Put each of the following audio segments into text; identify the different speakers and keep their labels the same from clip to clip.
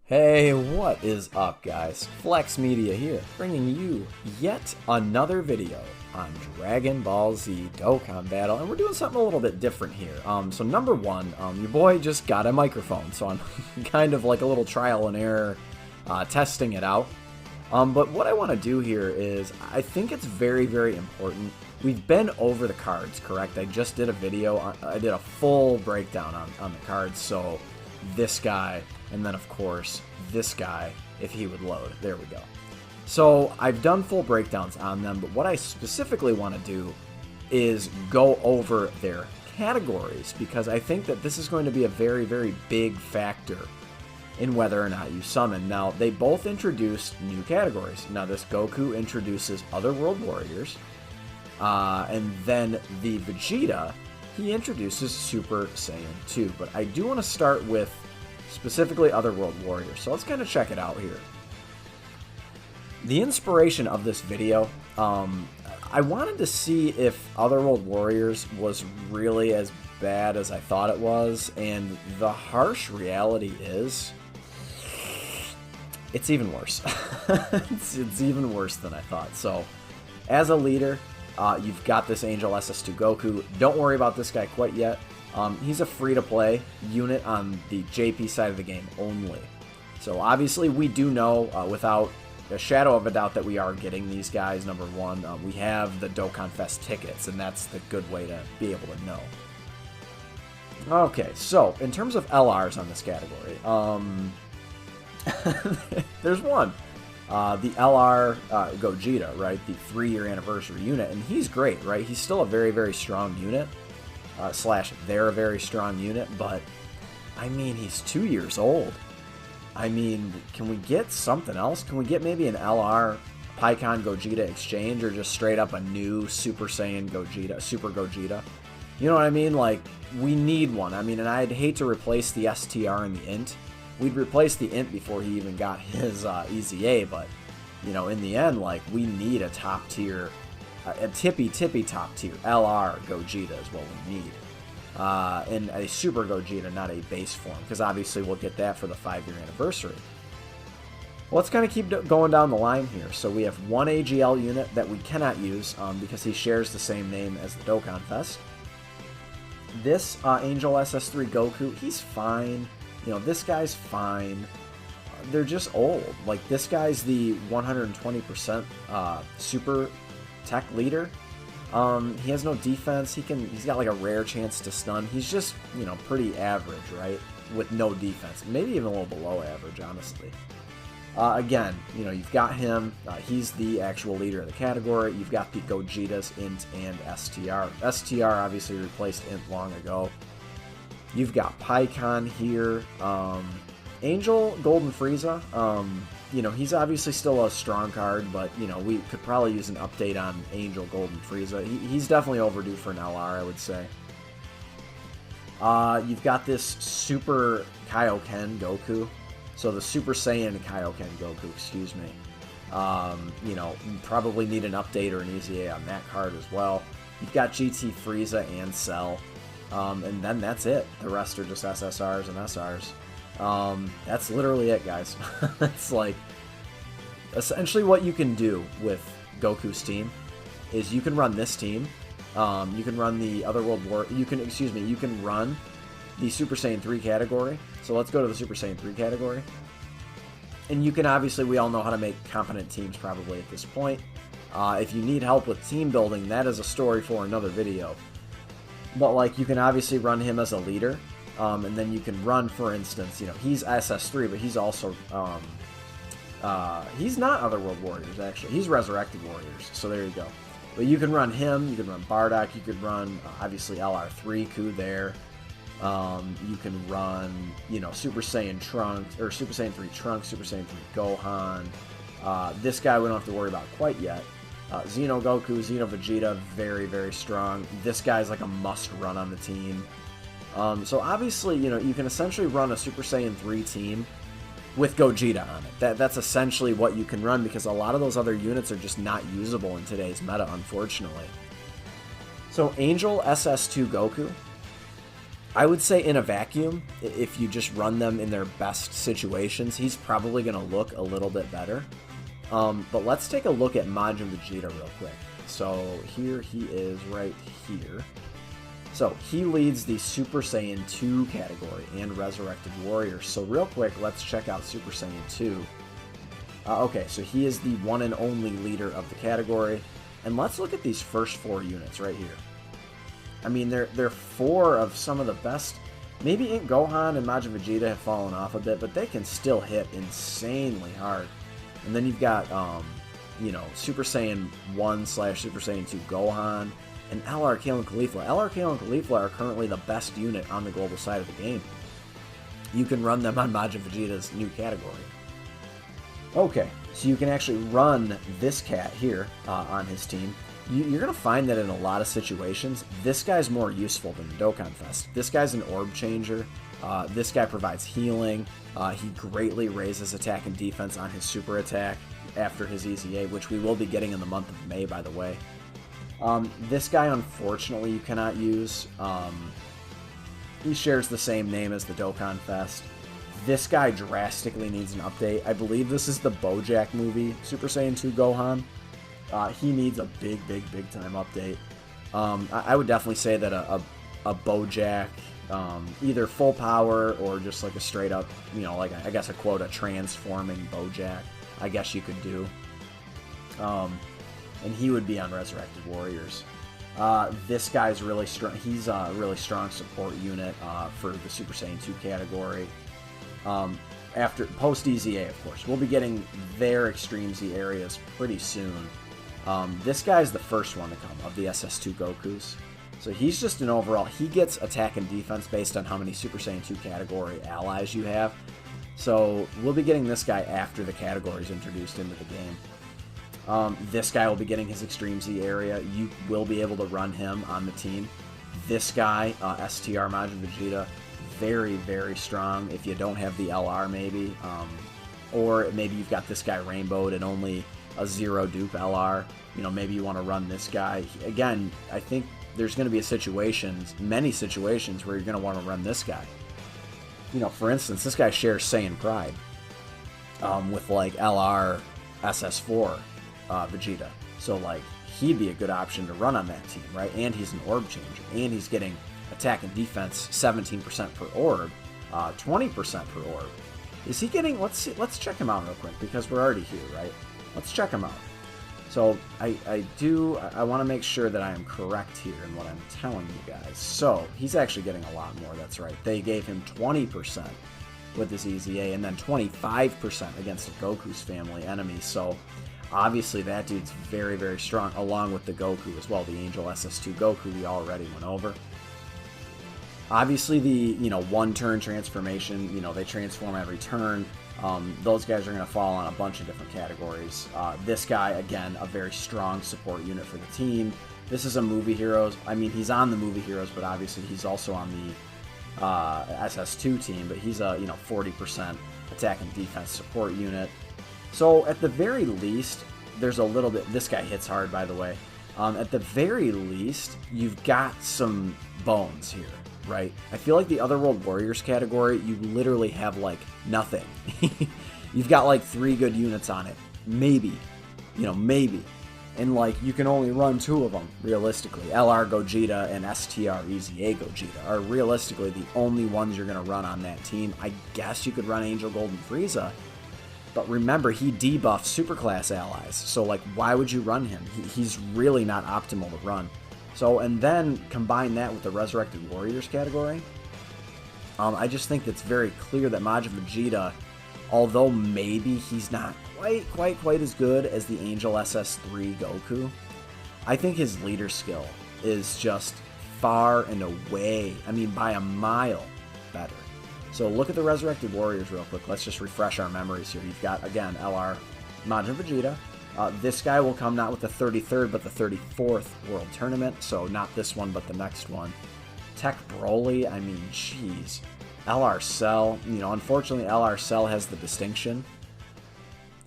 Speaker 1: Hey, what is up, guys? Flex Media here, bringing you yet another video on Dragon Ball Z Dokkan Battle, and we're doing something a little bit different here. So number one, your boy just got a microphone, so I'm kind of like a little trial and error testing it out. But what I want to do here is, I think it's very, very important. We've been over the cards, correct? I just did a video, I did a full breakdown on the cards, so this guy, and then of course this guy, if he would load. There we go. So I've done full breakdowns on them, but what I specifically want to do is go over their categories, because I think that this is going to be a very, very big factor in whether or not you summon. Now, they both introduced new categories. Now, this Goku introduces Otherworld Warriors, and then the Vegeta, he introduces Super Saiyan 2. But I do want to start with specifically Otherworld Warriors, so let's kind of check it out here. The inspiration of this video, I wanted to see if Otherworld Warriors was really as bad as I thought it was, and the harsh reality is, it's even worse. it's even worse than I thought. So, as a leader, you've got this Angel SS2 Goku. Don't worry about this guy quite yet. He's a free-to-play unit on the JP side of the game only. So obviously we do know, without a shadow of a doubt, that we are getting these guys. Number one, we have the Dokkan Fest tickets, and that's the good way to be able to know. Okay, so in terms of LRs on this category, there's one. The LR Gogeta, right? The 3-year anniversary unit, and he's great, right? He's still a very, very strong unit. They're a very strong unit, but I mean, he's 2 years old. I mean, can we get something else? Can we get maybe an LR Pikkon Gogeta exchange, or just straight up a new Super Saiyan Gogeta, Super Gogeta? You know what I mean? Like, we need one. I mean, and I'd hate to replace the STR and the INT. We'd replace the INT before he even got his EZA, but, you know, in the end, like, we need a top tier, a tippy top tier LR Gogeta is what we need, and a Super Gogeta, not a base form, because obviously we'll get that for the 5-year anniversary. Well, let's kind of keep going down the line here. So we have one AGL unit that we cannot use because he shares the same name as the Dokkan Fest. This Angel SS3 Goku, he's fine. You know, this guy's fine. They're just old. Like, this guy's the 120% super tech leader. He has no defense. He's got like a rare chance to stun. He's just, you know, pretty average, right? With no defense. Maybe even a little below average, honestly. Again, you know, you've got him. He's the actual leader of the category. You've got the Gogetas, INT, and STR. STR obviously replaced INT long ago. You've got Pikkon here. Angel Golden Frieza. You know, he's obviously still a strong card, but, you know, we could probably use an update on Angel Golden Frieza. He's definitely overdue for an LR, I would say. You've got this Super Kaioken Goku. So the Super Saiyan Kaioken Goku, excuse me. You know, you probably need an update or an EZA on that card as well. You've got GT Frieza and Cell. And then that's it. The rest are just SSRs and SRs. That's literally it, guys. That's like, essentially what you can do with Goku's team is you can run this team. You can run the Otherworld War. You can run the Super Saiyan 3 category. So let's go to the Super Saiyan 3 category. And you can obviously, we all know how to make competent teams probably at this point. If you need help with team building, that is a story for another video. But, like, you can obviously run him as a leader. And then you can run, for instance, you know, he's SS3, but he's also, he's not Otherworld Warriors, actually. He's Resurrected Warriors, so there you go. But you can run him, you can run Bardock, you could run, obviously, LR3 Ku there. You can run, you know, Super Saiyan Trunks, or Super Saiyan 3 Trunks, Super Saiyan 3 Gohan. This guy we don't have to worry about quite yet. Xeno Goku, Xeno Vegeta, very, very strong. This guy's like a must-run on the team. So obviously, you know, you can essentially run a Super Saiyan 3 team with Gogeta on it. That's essentially what you can run, because a lot of those other units are just not usable in today's meta, unfortunately. So Angel SS2 Goku, I would say in a vacuum, if you just run them in their best situations, he's probably going to look a little bit better. But let's take a look at Majin Vegeta real quick. So here he is right here. So he leads the Super Saiyan 2 category and Resurrected Warriors. So real quick, let's check out Super Saiyan 2. Okay, so he is the one and only leader of the category. And let's look at these first 4 units right here. I mean, they're 4 of some of the best. Maybe Gohan and Majin Vegeta have fallen off a bit, but they can still hit insanely hard. And then you've got, you know, Super Saiyan 1 / Super Saiyan 2 Gohan, and LR Kale and Caulifla. LR Kale and Caulifla are currently the best unit on the global side of the game. You can run them on Majin Vegeta's new category. Okay, so you can actually run this cat here on his team. You're going to find that in a lot of situations, this guy's more useful than the Dokkan Fest. This guy's an orb changer. This guy provides healing. He greatly raises attack and defense on his super attack after his EZA, which we will be getting in the month of May, by the way. This guy, unfortunately, you cannot use. He shares the same name as the Dokkan Fest. This guy drastically needs an update. I believe this is the Bojack movie, Super Saiyan 2 Gohan. He needs a big time update. I would definitely say that a Bojack, either full power or just like a straight up, you know, like I guess a transforming Bojack, I guess you could do. And he would be on Resurrected Warriors. This guy's really strong. He's a really strong support unit for the Super Saiyan 2 category. After post EZA, of course, we'll be getting their Extreme Z areas pretty soon. This guy's the first one to come of the SS2 Gokus. So he's just an overall, he gets attack and defense based on how many Super Saiyan 2 category allies you have. So we'll be getting this guy after the category is introduced into the game. This guy will be getting his Extreme Z area. You will be able to run him on the team. This guy, STR Majin Vegeta, very strong if you don't have the LR maybe. Or maybe you've got this guy rainbowed and only a 0 dupe LR. You know, maybe you want to run this guy. Again, I think there's going to be many situations where you're going to want to run this guy. You know, for instance, this guy shares Saiyan Pride with like LR SS4 Vegeta. So like he'd be a good option to run on that team, right? And he's an orb changer, and he's getting attack and defense 17% per orb, 20% per orb. Is he getting? Let's check him out real quick because we're already here, right? Let's check him out. So I want to make sure that I am correct here in what I'm telling you guys. So he's actually getting a lot more. That's right. They gave him 20% with his EZA and then 25% against a Goku's family enemy. So obviously that dude's very strong, along with the Goku as well, the Angel SS2 Goku we already went over. Obviously the, you know, one turn transformation, you know, they transform every turn. Those guys are going to fall on a bunch of different categories. This guy, again, a very strong support unit for the team. This is a Movie Heroes. I mean, he's on the Movie Heroes, but obviously he's also on the SS2 team. But he's a, you know, 40% attack and defense support unit. So at the very least, there's a little bit. This guy hits hard, by the way. At the very least, you've got some bones here. Right? I feel like the Otherworld Warriors category, you literally have, like, nothing. You've got, like, 3 good units on it. Maybe. You know, maybe. And, like, you can only run 2 of them, realistically. LR Gogeta and STR EZA Gogeta are realistically the only ones you're going to run on that team. I guess you could run Angel Golden Frieza. But remember, he debuffs superclass allies. So, like, why would you run him? He's really not optimal to run. So, and then combine that with the Resurrected Warriors category. I just think it's very clear that Majin Vegeta, although maybe he's not quite as good as the Angel SS3 Goku, I think his leader skill is just far and away, I mean by a mile, better. So look at the Resurrected Warriors real quick. Let's just refresh our memories here. You've got, again, LR Majin Vegeta. This guy will come not with the 33rd, but the 34th World Tournament. So not this one, but the next one. Tech Broly, I mean, jeez. LR Cell, you know, unfortunately LR Cell has the distinction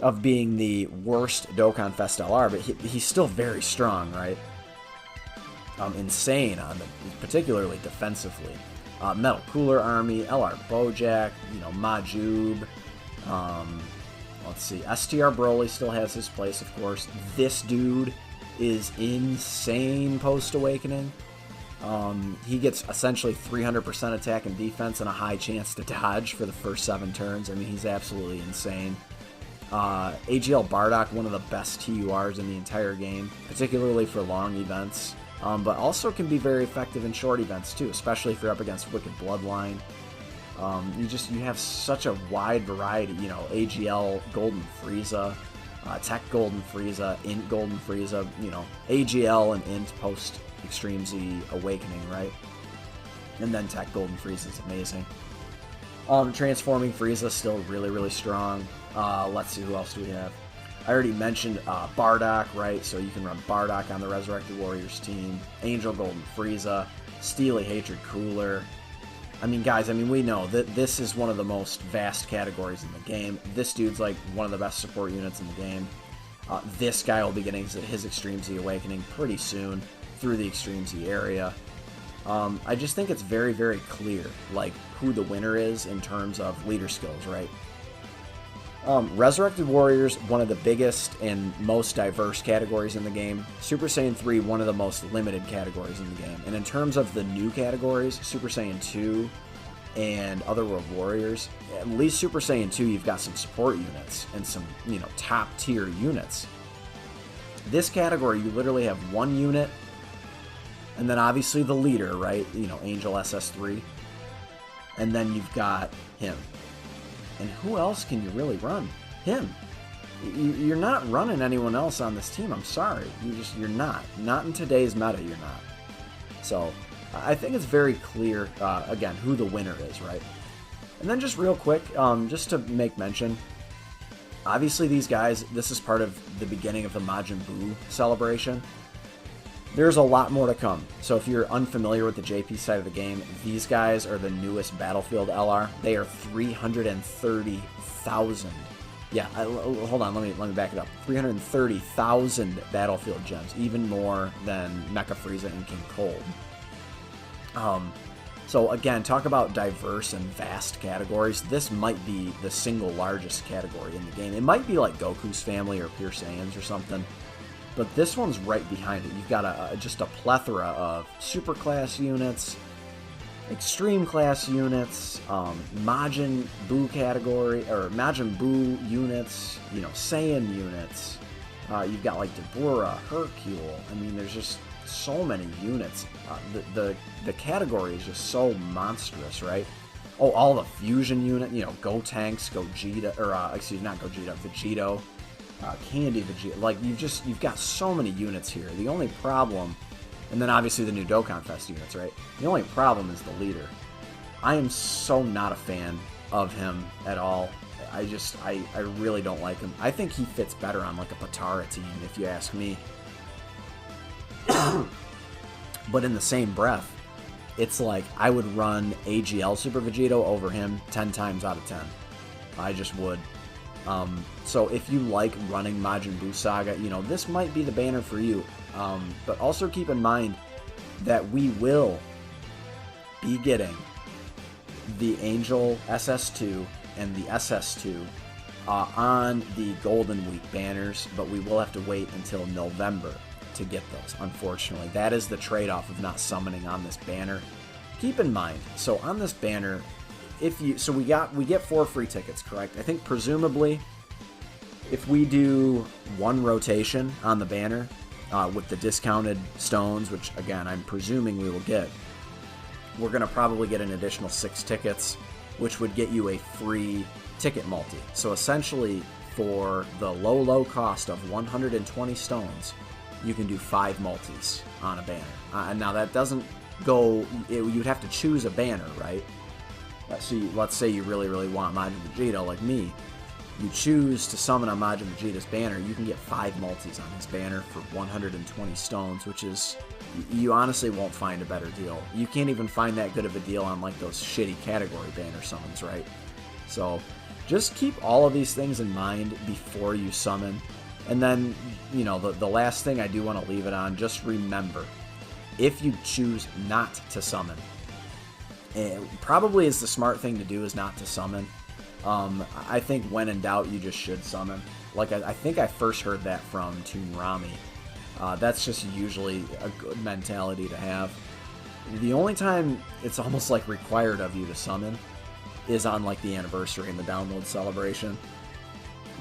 Speaker 1: of being the worst Dokkan Fest LR, but he's still very strong, right? Insane, particularly defensively. Metal Cooler Army, LR Bojack, you know, Majub. Let's see, STR Broly still has his place, of course. This dude is insane post-awakening. He gets essentially 300% attack and defense and a high chance to dodge for the first 7 turns. I mean, he's absolutely insane. AGL Bardock, one of the best TURs in the entire game, particularly for long events, but also can be very effective in short events too, especially if you're up against Wicked Bloodline. You have such a wide variety, you know, AGL Golden Frieza, Tech Golden Frieza, Int Golden Frieza, you know, AGL and Int post Extreme Z Awakening, right? And then Tech Golden Frieza is amazing. Transforming Frieza still really, really strong. Let's see, who else do we have? I already mentioned Bardock, right? So you can run Bardock on the Resurrected Warriors team. Angel Golden Frieza, Steely Hatred Cooler. I mean, guys, we know that this is one of the most vast categories in the game. This dude's like one of the best support units in the game. This guy will be getting his Extreme Z Awakening pretty soon through the Extreme Z area. I just think it's very, very clear, like, who the winner is in terms of leader skills, right? Resurrected Warriors, one of the biggest and most diverse categories in the game. Super Saiyan 3, one of the most limited categories in the game. And in terms of the new categories, Super Saiyan 2 and Otherworld Warriors, at least Super Saiyan 2, you've got some support units and some, you know, top tier units. This category, you literally have one unit, and then obviously the leader, right? You know, Angel SS3. And then you've got him. And who else can you really run? Him. You're not running anyone else on this team. I'm sorry. You're not. Not in today's meta, you're not. So, I think it's very clear, again, who the winner is, right? And then just real quick, just to make mention, obviously these guys, this is part of the beginning of the Majin Buu celebration. There's a lot more to come. So if you're unfamiliar with the JP side of the game, these guys are the newest Battlefield LR. They are 330,000. Yeah, hold on, let me back it up. 330,000 Battlefield gems, even more than Mecha Frieza and King Cold. So again, talk about diverse and vast categories. This might be the single largest category in the game. It might be like Goku's family or Pure Saiyans or something. But this one's right behind it. You've got just a plethora of super class units, extreme class units, Majin Buu category, or Majin Buu units, you know, Saiyan units. You've got like Deborah, Hercule. I mean, there's just so many units. The category is just so monstrous, right? Oh, all the fusion unit, you know, Gotenks, Gogeta, or excuse me, not Gogeta, Vegito. Candy Vegeta, like you've got so many units here. The only problem, and then obviously the new Dokkan Fest units, right? The only problem is the leader. I am so not a fan of him at all. I really don't like him. I think he fits better on like a Patara team, if you ask me. But in the same breath, it's like I would run AGL Super Vegito over him 10 times out of 10. I just would. So if you like running Majin Buu Saga, you know, this might be the banner for you. But also keep in mind that we will be getting the Angel SS2 and the SS2 on the Golden Week banners, but we will have to wait until November to get those, unfortunately. That is the trade-off of not summoning on this banner. Keep in mind, so on this banner, we get 4 free tickets, correct? I think presumably if we do 1 rotation on the banner with the discounted stones, which again I'm presuming we will get, we're going to probably get an additional 6 tickets, which would get you a free ticket multi. So essentially for the low cost of 120 stones, you can do 5 multis on a banner. Now that doesn't go, you'd have to choose a banner, right? So let's say you really want Majin Vegeta, like me. You choose to summon on Majin Vegeta's banner, you can get 5 multis on his banner for 120 stones, which is, you honestly won't find a better deal. You can't even find that good of a deal on like those shitty category banner summons, right? So just keep all of these things in mind before you summon. And then, you know, the last thing I do want to leave it on, just remember, if you choose not to summon, And probably is the smart thing to do is not to summon. I think when in doubt, you just should summon. Like, I think I first heard that from Toon Rami. That's just usually a good mentality to have. The only time it's almost like required of you to summon is on like the anniversary and the download celebration.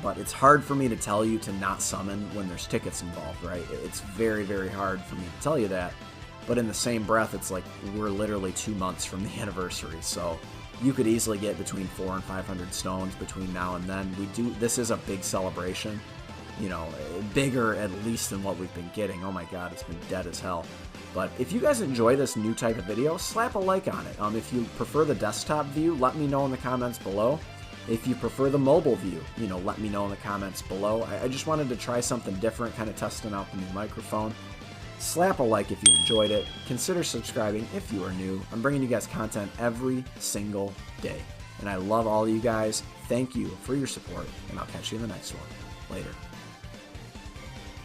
Speaker 1: But it's hard for me to tell you to not summon when there's tickets involved, right? It's very, very hard for me to tell you that. But in the same breath, it's like we're literally 2 months from the anniversary, so you could easily get between 400 and 500 stones between now and then. This is a big celebration, you know, bigger at least than what we've been getting. Oh my god, it's been dead as hell. But if you guys enjoy this new type of video, slap a like on it. If you prefer the desktop view, let me know in the comments below. If you prefer the mobile view, you know, let me know in the comments below. I just wanted to try something different, kind of testing out the new microphone. Slap a like if you enjoyed it. Consider subscribing if you are new. I'm bringing you guys content every single day. And I love all of you guys. Thank you for your support, and I'll catch you in the next one. Later.